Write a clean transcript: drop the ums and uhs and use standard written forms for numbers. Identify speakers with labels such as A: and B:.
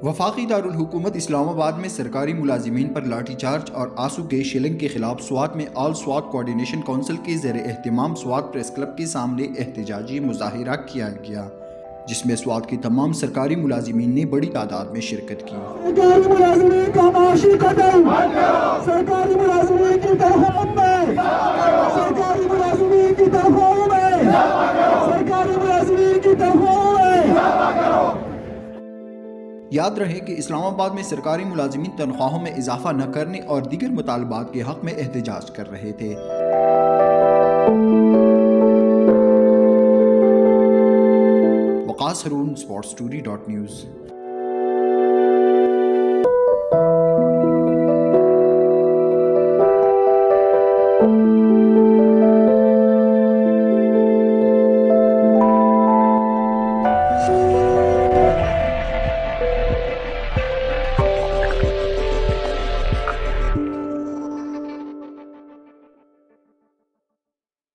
A: वफाकी दारुल हुकूमत इस्लामाबाद में सरकारी मुलाजिमीन पर लाठीचार्ज और आंसू गैस शेलिंग के खिलाफ स्वात में ऑल स्वात कोऑर्डिनेशन काउंसिल के ज़ेर एहतमाम स्वात प्रेस क्लब के सामने एहतजाजी मुजाहिरा किया गया, जिसमें स्वात की तमाम सरकारी मुलाजिमीन ने बड़ी तादाद में शिरकत की।
B: सरकारी मुलाजिमीन का माशी कदम, सरकारी मुलाजिमीन की तनख्वाहों में, सरकारी मुलाजिमीन की तनख्वाहों में, सरकारी मुलाजिमीन की तनख्वाहों में।
A: याद रहे कि इस्लामाबाद में सरकारी मुलाजिमीन तनख्वाहों में इजाफा न करने और दीगर मुतालबात के हक में एहतजाज कर रहे थे। वकास हरून, sports2d.news।